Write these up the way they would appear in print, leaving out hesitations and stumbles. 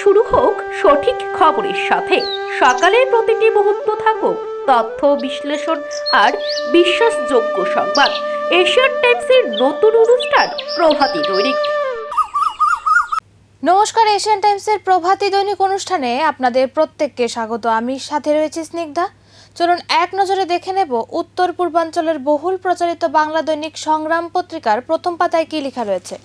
শুরু হোক সঠিক খবরের সাথে। সকালের প্রতিটি মুহূর্ত থাকুক তথ্য বিশ্লেষণ আর বিশ্বাসযোগ্য সংবাদ। এশিয়ান টাইমসের নতুন অনুষ্ঠান প্রভাতী দৈনিক। নমস্কার, এশিয়ান টাইমসের প্রভাতী দৈনিক অনুষ্ঠানে আপনাদের প্রত্যেককে স্বাগত। আমি সাথে রয়েছি স্নিগ্ধা। চলুন এক নজরে দেখে নেব উত্তর পূর্বাঞ্চলের বহুল প্রচারিত বাংলা দৈনিক সংগ্রাম পত্রিকার প্রথম পাতায় কি লেখা রয়েছে।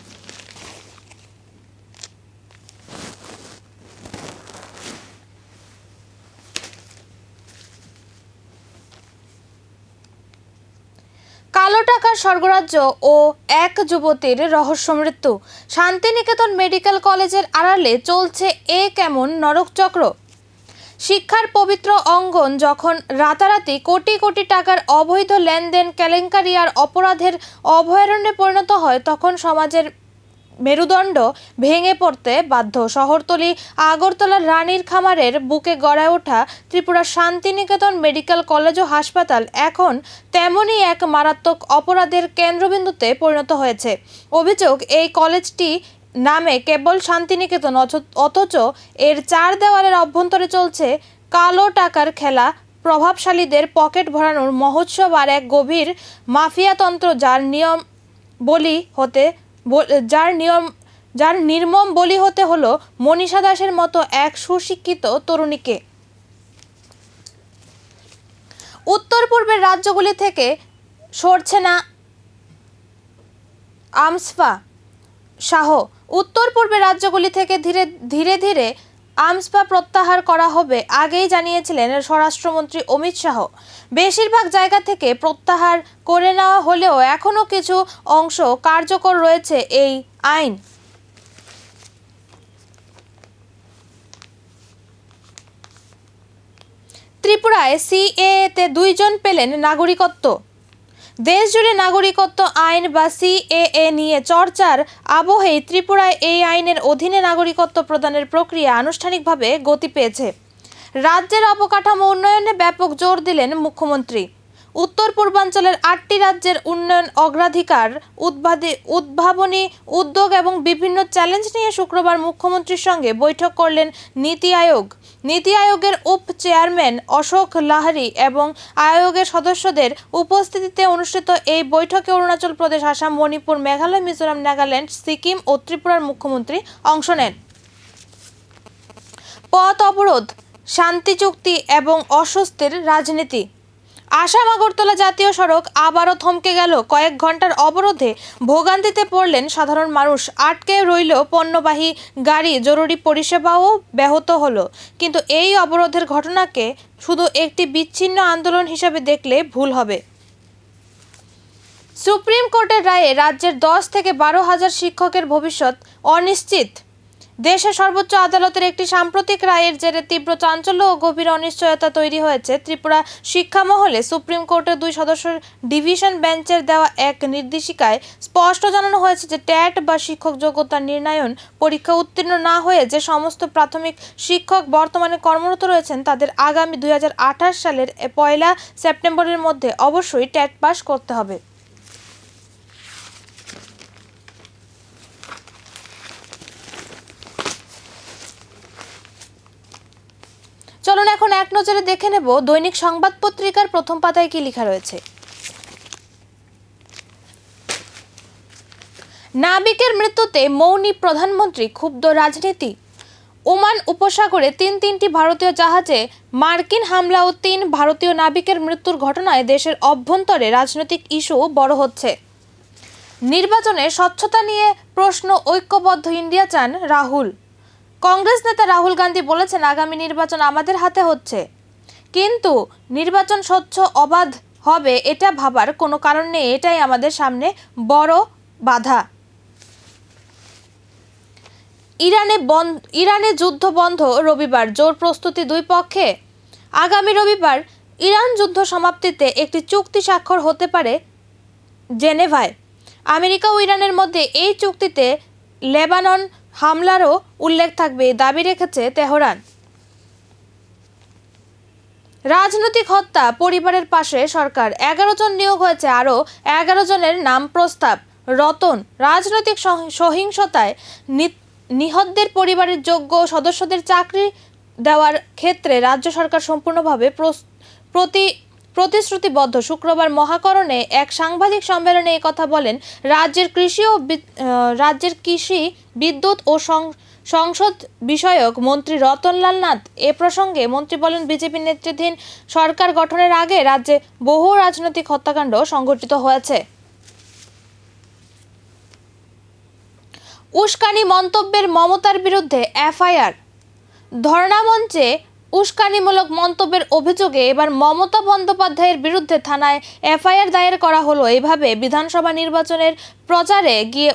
কালো টাকার স্বর্গরাজ্য ও এক যুবতীর রহস্য মৃত্যু। শান্তিনিকেতন মেডিকেল কলেজের আড়ালে চলছে এ কেমন নরকচক্র। শিক্ষার পবিত্র অঙ্গন যখন রাতারাতি কোটি কোটি টাকার অবৈধ লেনদেন, কেলেঙ্কারি আর অপরাধের অভয়ারণ্যে পরিণত হয়, তখন সমাজের মেরুদণ্ড ভেঙে পড়তে বাধ্য। শহরতলি আগরতলার রানীর খামারের বুকে গড়ে ওঠা ত্রিপুরার শান্তিনিকেতন মেডিকেল কলেজ ও হাসপাতাল এখন তেমনই এক মারাত্মক অপরাধের কেন্দ্রবিন্দুতে পরিণত হয়েছে। অভিযোগ, এই কলেজটি নামে কেবল শান্তিনিকেতন, অথচ এর চার দেওয়ালের অভ্যন্তরে চলছে কালো টাকার খেলা, প্রভাবশালীদের পকেট ভরানোর মহোৎসব আর এক গভীর মাফিয়াতন্ত্র, যার নির্মম বলি হতে হলো মনীষা দাসের মতো এক সুশিক্ষিত তরুণীকে। উত্তর পূর্বের রাজ্যগুলি থেকে সরছে না আমসফা শাহ। উত্তর পূর্বের রাজ্যগুলি থেকে ধীরে ধীরে আমসফা প্রত্যাহার করা হবে আগেই জানিয়েছিলেন স্বরাষ্ট্রমন্ত্রী অমিত শাহ। বেশিরভাগ জায়গা থেকে প্রত্যাহার করে নেওয়া হলেও এখনও কিছু অংশ কার্যকর রয়েছে এই আইন। ত্রিপুরায় সিএএতে 2 জন পেলেন নাগরিকত্ব। দেশজুড়ে নাগরিকত্ব আইন বা সিএএ নিয়ে চর্চার আবহেই ত্রিপুরায় এই আইনের অধীনে নাগরিকত্ব প্রদানের প্রক্রিয়া আনুষ্ঠানিকভাবে গতি পেয়েছে। রাজ্যের অবকাঠামো উন্নয়নে ব্যাপক জোর দিলেন মুখ্যমন্ত্রী। উত্তর পূর্বাঞ্চলের 8টি রাজ্যের উন্নয়ন অগ্রাধিকার, উদ্ভাবনী উদ্যোগ এবং বিভিন্ন চ্যালেঞ্জ নিয়ে শুক্রবার মুখ্যমন্ত্রীর সঙ্গে বৈঠক করলেন নীতি আয়োগ। নীতি আয়োগের উপ চেয়ারম্যান অশোক লাহিড়ী এবং আয়োগের সদস্যদের উপস্থিতিতে অনুষ্ঠিত এই বৈঠকে অরুণাচল প্রদেশ, আসাম, মণিপুর, মেঘালয়, মিজোরাম, নাগাল্যান্ড, সিকিম ও ত্রিপুরার মুখ্যমন্ত্রী অংশ নেন। পথ অবরোধ, শান্তি চুক্তি এবং অস্বস্তির রাজনীতি। আসাম আগরতলা জাতীয় সড়ক আবারও থমকে গেল। কয়েক ঘন্টার অবরোধে ভোগান্তিতে পড়লেন সাধারণ মানুষ। আটকে রইল পণ্যবাহী গাড়ি, জরুরি পরিষেবাও ব্যাহত হলো। কিন্তু এই অবরোধের ঘটনাকে শুধু একটি বিচ্ছিন্ন আন্দোলন হিসাবে দেখলে ভুল হবে। সুপ্রিম কোর্টের রায়ে রাজ্যের 10 থেকে 12 হাজার শিক্ষকের ভবিষ্যৎ অনিশ্চিত। দেশের সর্বোচ্চ আদালতের একটি সাম্প্রতিক রায়ের জেরে তীব্র চাঞ্চল্য ও গভীর অনিশ্চয়তা তৈরি হয়েছে ত্রিপুরা শিক্ষা মহলে। সুপ্রিম কোর্টের 2 সদস্যের ডিভিশন বেঞ্চের দেওয়া এক নির্দেশিকায় স্পষ্ট জানানো হয়েছে যে ট্যাট বা শিক্ষক যোগ্যতা নির্ণয়ন পরীক্ষা উত্তীর্ণ না হয়ে যে সমস্ত প্রাথমিক শিক্ষক বর্তমানে কর্মরত রয়েছেন তাদের আগামী 2028 সালের 1 সেপ্টেম্বরের মধ্যে অবশ্যই ট্যাট পাস করতে হবে। চলুন এখন এক নজরে দেখে নেব দৈনিক সংবাদ পত্রিকার প্রথম পাতায় কি লেখা রয়েছে। নাবিকের মৃত্যুতে মৌনী প্রধানমন্ত্রী, ক্ষুব্ধ রাজনীতি। ওমান উপসাগরে তিনটি ভারতীয় জাহাজে মার্কিন হামলা ও 3 ভারতীয় নাবিকের মৃত্যুর ঘটনায় দেশের অভ্যন্তরে রাজনৈতিক ইস্যু বড় হচ্ছে। নির্বাচনে স্বচ্ছতা নিয়ে প্রশ্ন, ঐক্যবদ্ধ ইন্ডিয়া চান রাহুল। কংগ্রেস নেতা রাহুল গান্ধী বলেছেন, আগামী নির্বাচন আমাদের হাতে হচ্ছে, কিন্তু নির্বাচন স্বচ্ছ অবাধ হবে এটা ভাবার কোনো কারণ নেই, এটাই আমাদের সামনে বড় বাধা। ইরানে যুদ্ধ বন্ধ রবিবার, জোর প্রস্তুতি 2 পক্ষে। আগামী রবিবার ইরান যুদ্ধ সমাপ্তিতে একটি চুক্তি স্বাক্ষর হতে পারে জেনেভায়। আমেরিকা ও ইরানের মধ্যে এই চুক্তিতে লেবানন হামলারও উল্লেখ থাকবে, দাবি রেখেছে তেহরান। রাজনৈতিক হত্যা, পরিবারের পাশে সরকার। 11 জন নিয়োগ হয়েছে, আরও 11 জনের নাম প্রস্তাব। রতন, রাজনৈতিক সহিংসতায় নিহতদের পরিবারের যোগ্য সদস্যদের চাকরি দেওয়ার ক্ষেত্রে রাজ্য সরকার সম্পূর্ণভাবে প্রতিশ্রুতিবদ্ধ। শুক্রবার মহাকরণে এক সাংবাদিক সম্মেলনে এই কথা বলেন রাজ্যের কৃষি, বিদ্যুৎ ও সংসদ বিষয়ক মন্ত্রী রতনলাল নাথ। এ প্রসঙ্গে মন্ত্রী বলেন, বিজেপি নেতৃত্বাধীন সরকার গঠনের আগে রাজ্যে বহু রাজনৈতিক হত্যাকাণ্ড সংঘটিত হয়েছে। উস্কানি মন্তব্যের মমতার বিরুদ্ধে এফআইআর। ধর্ণা মঞ্চে উস্কানিমূলক মন্তব্যের অভিযোগে এবার মমতা বন্দ্যোপাধ্যায়ের বিরুদ্ধে থানায় এফআইআর দায়ের করা হলো। এভাবে বিধানসভা নির্বাচনের প্রচারে গিয়ে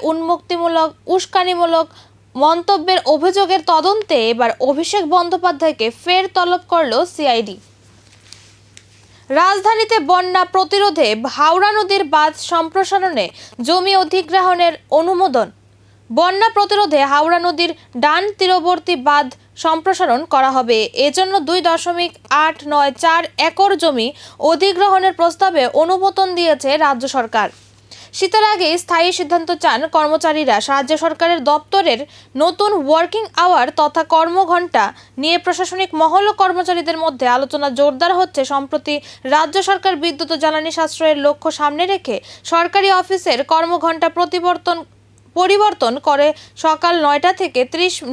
উস্কানিমূলক মন্তব্যের অভিযোগের তদন্তে এবার অভিষেক বন্দ্যোপাধ্যায়কে ফের তলব করল সিআইডি। রাজধানীতে বন্যা প্রতিরোধে হাওড়া নদীর বাঁধ সম্প্রসারণে জমি অধিগ্রহণের অনুমোদন। বন্যা প্রতিরোধে হাওড়া নদীর ডান তীরবর্তী বাঁধ সম্প্রসারণ করা হবে। এজন্য 2.894 একর জমি অধিগ্রহণের প্রস্তাবে অনুমোদন দিয়েছে রাজ্য সরকার। শীতের আগে স্থায়ী সিদ্ধান্ত চান কর্মচারীরা। রাজ্য সরকারের দপ্তরের নতুন ওয়ার্কিং আওয়ার তথা কর্মঘণ্টা নিয়ে প্রশাসনিক মহল ও কর্মচারীদের মধ্যে আলোচনা জোরদার হচ্ছে। সম্প্রতি রাজ্য সরকার বিদ্যুৎ ও জ্বালানি সাশ্রয়ের লক্ষ্য সামনে রেখে সরকারি অফিসের কর্মঘণ্টা পরিবর্তন করে সকাল 9টা থেকে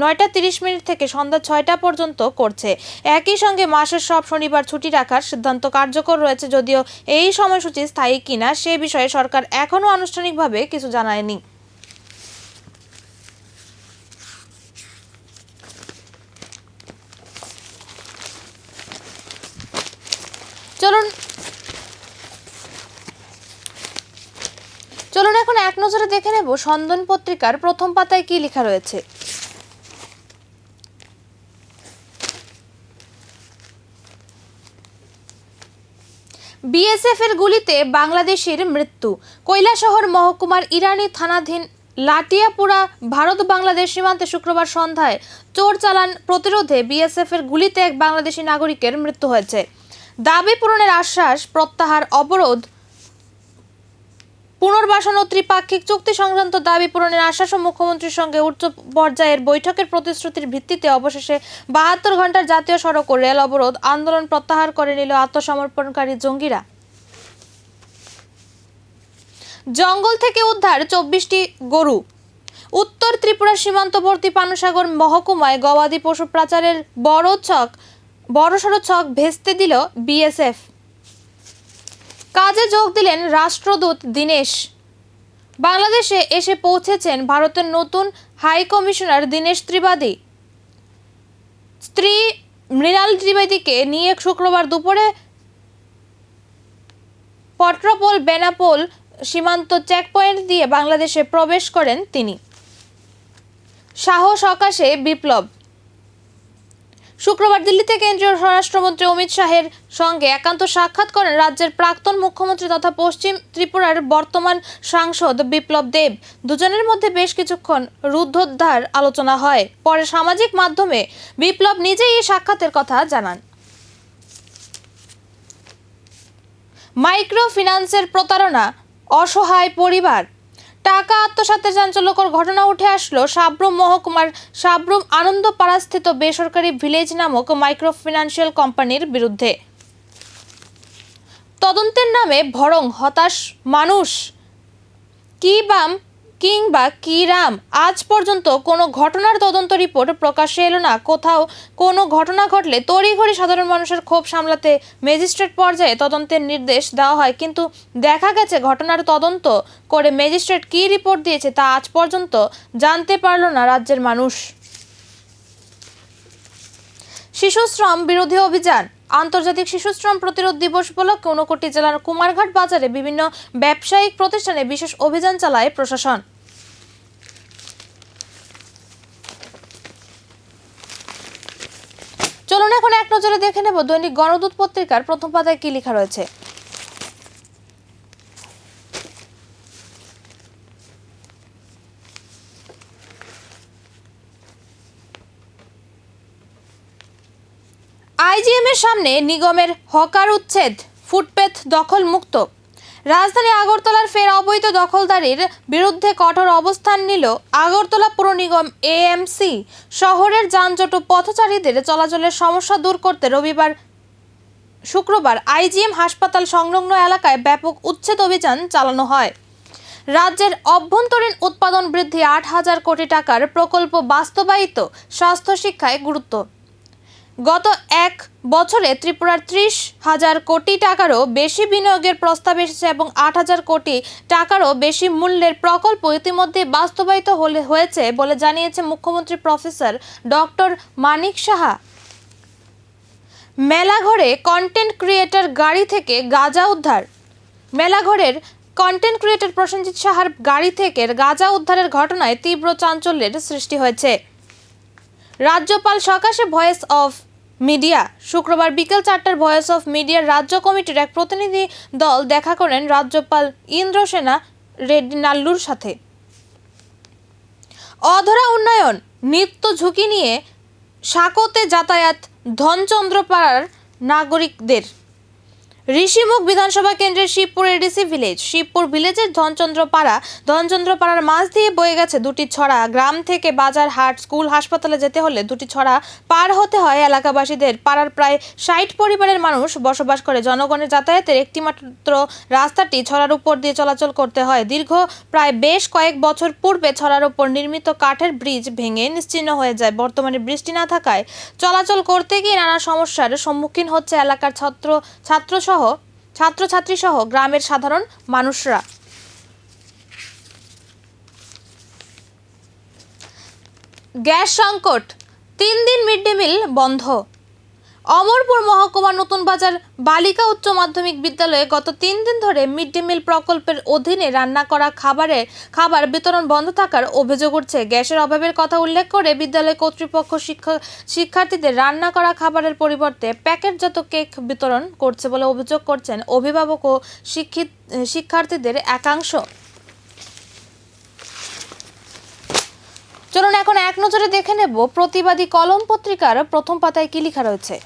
9টা 30 মিনিট থেকে সন্ধ্যা 6টা পর্যন্ত করছে। একই সঙ্গে মাসের সব শনিবার ছুটি রাখার সিদ্ধান্ত কার্যকর রয়েছে। যদিও এই সময়সূচি স্থায়ী কিনা সে বিষয়ে সরকার এখনও আনুষ্ঠানিকভাবে কিছু জানায়নি। চলুন এখন এক নজরে দেখে নেব সন্দন পত্রিকার প্রথম পাতায় কি লেখা রয়েছে। বিএসএফ এর গুলিতে বাংলাদেশের মৃত্যু। কৈলাসহর মহকুমার ইরানি থানাধীন লাটিয়াপুরা ভারত বাংলাদেশ সীমান্তে শুক্রবার সন্ধ্যায় চোর চালান প্রতিরোধে বিএসএফ এর গুলিতে এক বাংলাদেশি নাগরিকের মৃত্যু হয়েছে। দাবি পূরণের আশ্বাস প্রত্যাহার, অবরোধ পুনর্বাসন ও ত্রিপাক্ষিক চুক্তি সংক্রান্ত দাবি পূরণের আশ্বাস ও মুখ্যমন্ত্রীর সঙ্গে উচ্চ পর্যায়ের বৈঠকের প্রতিশ্রুতির ভিত্তিতে অবশেষে 72 ঘন্টার জাতীয় সড়ক ও রেল অবরোধ আন্দোলন প্রত্যাহার করে নিল আত্মসমর্পণকারী জঙ্গিরা। জঙ্গল থেকে উদ্ধার 24টি গরু। উত্তর ত্রিপুরা সীমান্তবর্তী পানুসাগর মহকুমায় গবাদি পশু পাচারের বড়সড় ছক ভেস্তে দিল বিএসএফ। কাজে যোগ দিলেন রাষ্ট্রদূত দীনেশ। বাংলাদেশে এসে পৌঁছেছেন ভারতের নতুন হাই কমিশনার দীনেশ ত্রিপাঠী। স্ত্রী মৃণাল ত্রিপাঠীকে নিয়ে শুক্রবার দুপুরে পট্রপোল বেনাপোল সীমান্ত চেকপয়েন্ট দিয়ে বাংলাদেশে প্রবেশ করেন তিনি। সাহস সকাশে বিপ্লব। শুক্রবার দিল্লিতে কেন্দ্রীয় স্বরাষ্ট্রমন্ত্রী অমিত শাহের সঙ্গে একান্ত সাক্ষাৎ করেন রাজ্যের প্রাক্তন মুখ্যমন্ত্রী তথা পশ্চিম ত্রিপুরার বর্তমান সাংসদ বিপ্লব দেব। দুজনের মধ্যে বেশ কিছুক্ষণ রুদ্ধদ্বার আলোচনা হয়। পরে সামাজিক মাধ্যমে বিপ্লব নিজেই এই সাক্ষাতের কথা জানান। মাইক্রো ফিন্যান্সের প্রতারণা, অসহায় পরিবার। টাকা আত্মসাতের চাঞ্চল্যকর ঘটনা উঠে আসলো সাব্রুম মহকুমার সাব্রুম আনন্দপাড়াস্থিত বেসরকারি ভিলেজ নামক মাইক্রো ফিন্যান্সিয়াল কোম্পানির বিরুদ্ধে। তদন্তের নামে ভরং হতাশ মানুষ। কিংবা কি রাম, আজ পর্যন্ত কোনো ঘটনার তদন্ত রিপোর্ট প্রকাশ্যে এলো না। কোথাও কোনো ঘটনা ঘটলে তড়িঘড়ি সাধারণ মানুষের ক্ষোভ সামলাতে ম্যাজিস্ট্রেট পর্যায়ে তদন্তের নির্দেশ দেওয়া হয়, কিন্তু দেখা গেছে ঘটনার তদন্ত করে ম্যাজিস্ট্রেট কী রিপোর্ট দিয়েছে তা আজ পর্যন্ত জানতে পারল না রাজ্যের মানুষ। শিশু শ্রম বিরোধী অভিযান। আন্তর্জাতিক শিশু শ্রম প্রতিরোধ দিবস উপলক্ষে 59 জেলার কুমারঘাট বাজারে বিভিন্ন ব্যবসায়িক প্রতিষ্ঠানে বিশেষ অভিযান চালায় প্রশাসন। চলুন এখন এক নজরে দেখে নেব দৈনিক গণদূত পত্রিকার প্রথম পাতায় কি লেখা রয়েছে। আইজিএম এর সামনে নিগমের হকার উচ্ছেদ, ফুটপাত দখল মুক্ত। রাজধানী আগরতলার ফের অবৈধ দখলদারির বিরুদ্ধে কঠোর অবস্থান নিল আগরতলা পুর নিগম এএমসি। শহরের যানজট ও পথচারীদের চলাচলের সমস্যা দূর করতে শুক্রবার আইজিএম হাসপাতাল সংলগ্ন এলাকায় ব্যাপক উচ্ছেদ অভিযান চালানো হয়। রাজ্যের অভ্যন্তরীণ উৎপাদন বৃদ্ধি ৮,০০০ কোটি টাকার প্রকল্প বাস্তবায়িত, স্বাস্থ্য শিক্ষায় গুরুত্ব। গত এক বছরে ত্রিপুরার ৩০,০০০ কোটি টাকারও বেশি বিনিয়োগের প্রস্তাব এসেছে এবং ৮,০০০ কোটি টাকারও বেশি মূল্যের প্রকল্প ইতিমধ্যে বাস্তবায়িত হয়েছে বলে জানিয়েছে মুখ্যমন্ত্রী professor doctor Manik Saha. মেলাঘরে content creator গাড়ি থেকে গাঁজা উদ্ধার। মেলাঘরের কন্টেন্ট ক্রিয়েটর প্রসেনজিৎ সাহার গাড়ি থেকে গাঁজা উদ্ধারের ঘটনায় তীব্র চাঞ্চল্যের সৃষ্টি হয়েছে। রাজ্যপাল সকাশে ভয়েস অফ মিডিয়া। শুক্রবার বিকেল ৪টার ভয়েস অফ মিডিয়ার রাজ্য কমিটির এক প্রতিনিধি দল দেখা করেন রাজ্যপাল ইন্দ্রসেনা রেড্ডি নাল্লুর সাথে। অধরা উন্নয়ন, নিত্য ঝুঁকি নিয়ে সাকোতে যাতায়াত ধনচন্দ্রপাড়ার নাগরিকদের। ঋষিমুখ বিধানসভা কেন্দ্রের শিবপুর এডিসি ভিলেজ। শিবপুর ভিলেজের ধনচন্দ্রপাড়ার মাঝ দিয়ে বয়ে গেছে দুটি ছড়া। গ্রাম থেকে বাজার, হাট, স্কুল, হাসপাতালে যেতে হলে দুটি ছড়া পার হতে হয় এলাকাবাসীদের। পাড়ার প্রায় ৬০ পরিবারের মানুষ বসবাস করে। জনগণের যাতায়াতের একটিমাত্র রাস্তাটি ছড়ার উপর দিয়ে চলাচল করতে হয়। দীর্ঘ প্রায় বেশ কয়েক বছর পূর্বে ছড়ার উপর নির্মিত কাঠের ব্রিজ ভেঙে নিশ্চিহ্ন হয়ে যায়। বর্তমানে বৃষ্টি না থাকায় চলাচল করতে গিয়ে নানা সমস্যার সম্মুখীন হচ্ছে এলাকার ছাত্রছাত্রী সহ গ্রামের সাধারণ মানুষরা। গ্যাস সংকট, ৩ দিন মিড ডে মিল বন্ধ। অমরপুর মহকুমার নতুন বাজার বালিকা উচ্চ মাধ্যমিক বিদ্যালয়ে গত 3 দিন ধরে মিড ডে মিল প্রকল্পের অধীনে রান্না করা খাবার বিতরণ বন্ধ থাকার অভিযোগ উঠছে। গ্যাসের অভাবের কথা উল্লেখ করে বিদ্যালয় কর্তৃপক্ষ শিক্ষার্থীদের রান্না করা খাবারের পরিবর্তে প্যাকেটজাত কেক বিতরণ করছে বলে অভিযোগ করছেন অভিভাবক ও শিক্ষার্থীদের একাংশ। চলুন এখন এক নজরে দেখে নেব প্রতিবাদী কলম পত্রিকার প্রথম পাতায় কি লেখা রয়েছে।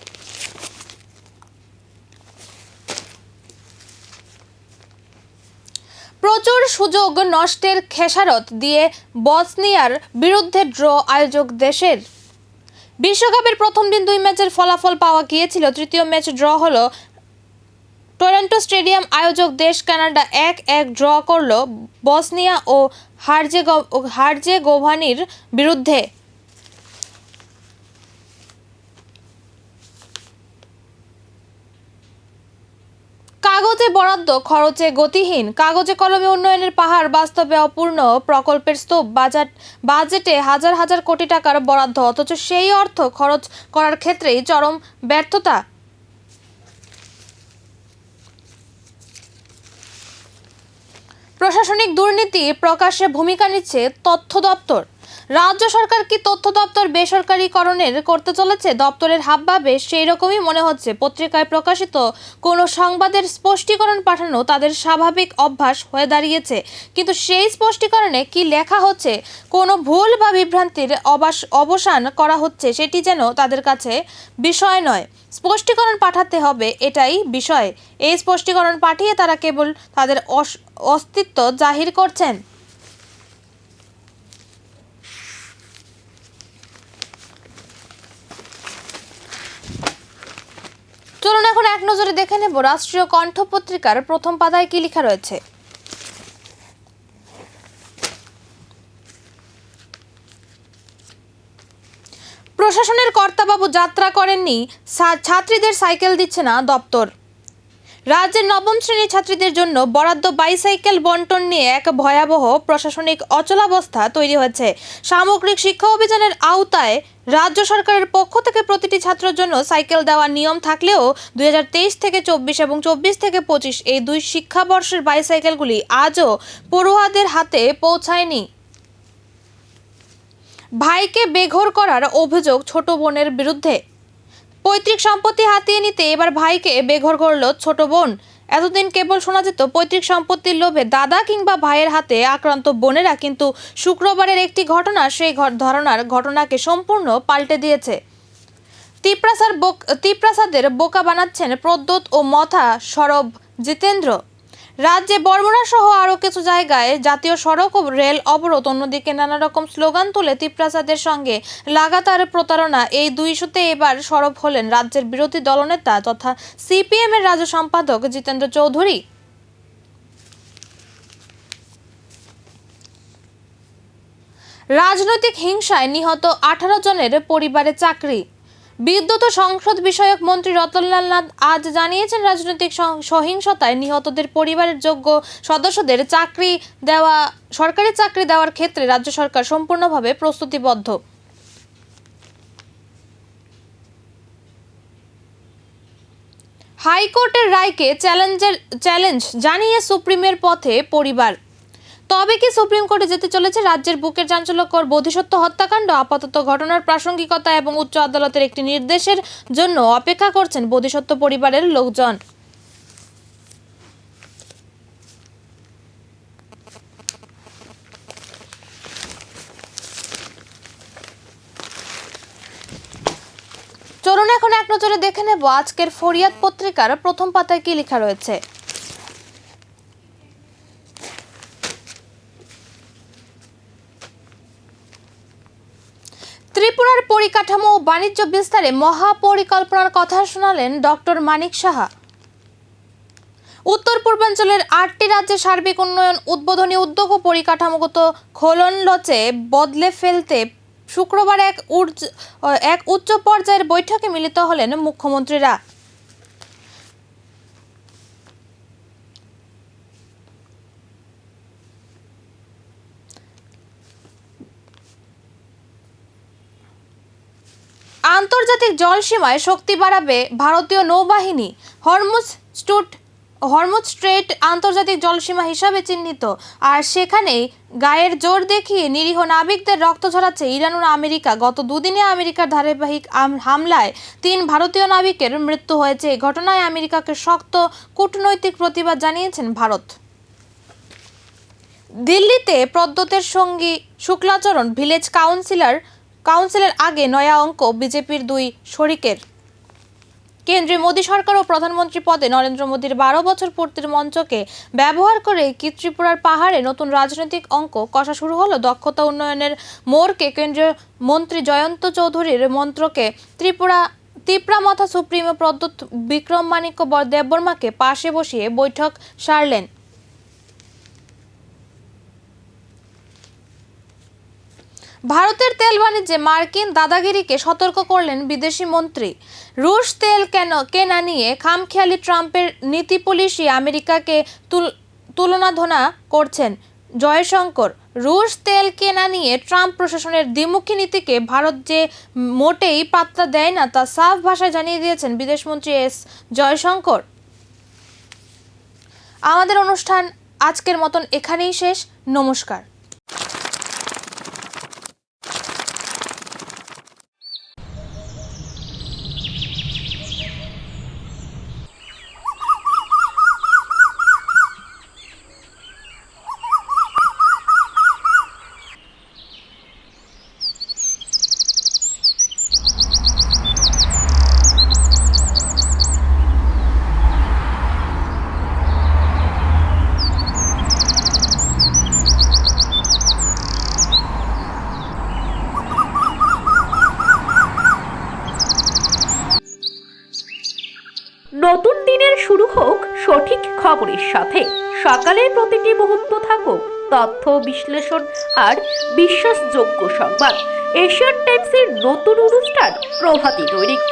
প্রচুর সুযোগ নষ্টের খেসারত দিয়ে বসনিয়ার বিরুদ্ধে ড্র আয়োজক দেশের। বিশ্বকাপের প্রথম দিন 2 ম্যাচের ফলাফল পাওয়া গিয়েছিল। তৃতীয় ম্যাচ ড্র হলো। টরন্টো স্টেডিয়াম আয়োজক দেশ কানাডা 1-1 ড্র করল বসনিয়া ও হার্জেগোভিনার বিরুদ্ধে। কাগজে বরাদ্দ, খরচে গতিহীন। কাগজে কলমে উন্নয়নের পাহাড়, বাস্তবে অপূর্ণ প্রকল্পের স্তূপ। বাজেটে হাজার হাজার কোটি টাকার বরাদ্দ, অথচ সেই অর্থ খরচ করার ক্ষেত্রেই চরম ব্যর্থতা। প্রশাসনিক দুর্নীতি প্রকাশ্যে ভূমিকা নিচ্ছে তথ্য দপ্তর। রাজ্য সরকার কি তথ্য দপ্তর বেসরকারীকরণের করতে চলেছে? দপ্তরের হাবভাবে সেই রকমই মনে হচ্ছে। পত্রিকায় প্রকাশিত কোনো সংবাদের স্পষ্টীকরণ পাঠানো তাদের স্বাভাবিক অভ্যাস হয়ে দাঁড়িয়েছে। কিন্তু সেই স্পষ্টীকরণে কি লেখা হচ্ছে, কোনো ভুল বা বিভ্রান্তির অবসান করা হচ্ছে, সেটি যেন তাদের কাছে বিষয় নয়। স্পষ্টীকরণ পাঠাতে হবে, এটাই বিষয়। এই স্পষ্টীকরণ পাঠিয়ে তারা কেবল তাদের অস্তিত্ব জাহির করছেন। চলুন এখন এক নজরে দেখে নেব রাষ্ট্রীয় কণ্ঠ পত্রিকার প্রথম পাতায় কি লেখা রয়েছে। প্রশাসনের কর্তাবাবু যাত্রা করেননি, ছাত্রীদের সাইকেল দিচ্ছে না দপ্তর। রাজ্যের নবম শ্রেণীর ছাত্রীদের জন্য বরাদ্দ বাইসাইকেল বন্টন নিয়ে এক ভয়াবহ প্রশাসনিক অচলাবস্থা তৈরি হয়েছে। সামগ্রিক শিক্ষা অভিযানের আওতায় রাজ্য সরকারের পক্ষ থেকে প্রতিটি ছাত্রের জন্য সাইকেল দেওয়ার নিয়ম থাকলেও 2023 থেকে 24 এবং 24 থেকে 25 এই 2 শিক্ষাবর্ষের বাইসাইকেলগুলি আজও পড়ুয়াদের হাতে পৌঁছায়নি। ভাইকে বেঘর করার অভিযোগ ছোট বোনের বিরুদ্ধে। পৈতৃক সম্পত্তি হাতিয়ে নিতে এবার ভাইকে বেঘর করল ছোট বোন। এতদিন কেবল শোনা যেত পৈতৃক সম্পত্তির লোভে দাদা কিংবা ভাইয়ের হাতে আক্রান্ত বোনেরা, কিন্তু শুক্রবারের একটি ঘটনা সেই ধরনার ঘটনাকে সম্পূর্ণ পাল্টে দিয়েছে। তিপ্রাসাদের বোকা বানাচ্ছেন প্রদ্যোৎ ও মথা সরব জিতেন্দ্র। রাজ্যে বরগুনা সহ আরও কিছু জায়গায় জাতীয় সড়ক ও রেল অবরোধ, অন্যদিকে নানা রকম স্লোগান তুলে তিপ্রাসাদের সঙ্গে লাগাতার প্রতারণা, এই দুই ইস্যুতে এবার সরব হলেন রাজ্যের বিরোধী দলনেতা তথা সিপিএম এর রাজ্য সম্পাদক জিতেন্দ্র চৌধুরী। রাজনৈতিক হিংসায় নিহত 18 জনের পরিবারে চাকরি। বিদ্যুৎ ও সংসদ বিষয়ক মন্ত্রী রতনলাল নাথ আজ জানিয়েছেন, রাজনৈতিক সহিংসতায় নিহতদের পরিবারের যোগ্য সদস্যদের সরকারি চাকরি দেওয়ার ক্ষেত্রে রাজ্য সরকার সম্পূর্ণভাবে প্রস্তুতিবদ্ধ। হাইকোর্টের রায়কে চ্যালেঞ্জ জানিয়ে সুপ্রিমের পথে পরিবার। তবে কি সুপ্রিম কোর্টে যেতে চলেছে রাজ্যের বুকের চাঞ্চল্যকর বোধিসত্ত্ব হত্যাকাণ্ড? আপাতত ঘটনার প্রাসঙ্গিকতা এবং উচ্চ আদালতের একটি নির্দেশের জন্য অপেক্ষা করছেন বোধিসত্ত্ব পরিবারের লোকজন। চলুন এখন এক নজরে দেখে নেব আজকের ফরিয়াদ পত্রিকার প্রথম পাতায় কি লেখা রয়েছে। ত্রিপুরার পরিকাঠামো ও বাণিজ্য বিস্তারে মহাপরিকল্পনার কথা শোনালেন ডক্টর মানিক সাহা। উত্তর পূর্বাঞ্চলের 8টি রাজ্যের সার্বিক উন্নয়ন, উদ্বোধনী উদ্যোগ ও পরিকাঠামোগত খোলনলচে বদলে ফেলতে শুক্রবার এক উচ্চ পর্যায়ের বৈঠকে মিলিত হলেন মুখ্যমন্ত্রীরা। আন্তর্জাতিক জলসীমায় শক্তি বাড়াবে ভারতীয় নৌবাহিনী। হরমুজ স্ট্রেট আন্তর্জাতিক জলসীমা হিসাবে চিহ্নিত, আর সেখানেই গায়ের জোর দেখিয়ে নিরীহ নাবিকদের রক্ত ঝরাচ্ছে ইরান ও আমেরিকা। গত দুদিনে আমেরিকার ধারাবাহিক হামলায় 3 ভারতীয় নাবিকের মৃত্যু হয়েছে। এই ঘটনায় আমেরিকাকে শক্ত কূটনৈতিক প্রতিবাদ জানিয়েছেন ভারত। দিল্লিতে প্রদ্যোতের সঙ্গী শুক্লাচরণ ভিলেজ কাউন্সিলের আগে নয়া অঙ্ক বিজেপির 2 শরিকের। কেন্দ্রে মোদী সরকার ও প্রধানমন্ত্রী পদে নরেন্দ্র মোদীর 12 বছর পূর্তির মঞ্চকে ব্যবহার করে কি ত্রিপুরার পাহাড়ে নতুন রাজনৈতিক অঙ্ক কষা শুরু হলো। দক্ষতা উন্নয়নের মোড়কে কেন্দ্রীয় মন্ত্রী জয়ন্ত চৌধুরীর মন্ত্রকে তিপ্রামথা সুপ্রিমো প্রদ্যোৎ বিক্রমানিক্য দেববর্মাকে পাশে বসিয়ে বৈঠক সারলেন। ভারতের তেল বাণিজ্যে মার্কিন দাদাগিরিকে সতর্ক করলেন বিদেশি মন্ত্রী। রুশ তেল কেনা নিয়ে খামখেয়ালি ট্রাম্পের নীতি পলিসি আমেরিকাকে তুলনাধনা করছেন জয়শঙ্কর। রুশ তেল কেনা নিয়ে ট্রাম্প প্রশাসনের দ্বিমুখী নীতিকে ভারত যে মোটেই পাত্তা দেয় না তা সাফ ভাষায় জানিয়ে দিয়েছেন বিদেশমন্ত্রী এস জয়শঙ্কর। আমাদের অনুষ্ঠান আজকের মতন এখানেই শেষ। নমস্কার। নতুন দিনের শুরু হোক সঠিক খবরের সাথে। সকালের প্রতিটি মুহূর্ত থাকুক তথ্য বিশ্লেষণ আর বিশ্বাসযোগ্য সংবাদ। এশিয়ান টাইমসের নতুন অনুষ্ঠান প্রভাতী দৈনিক।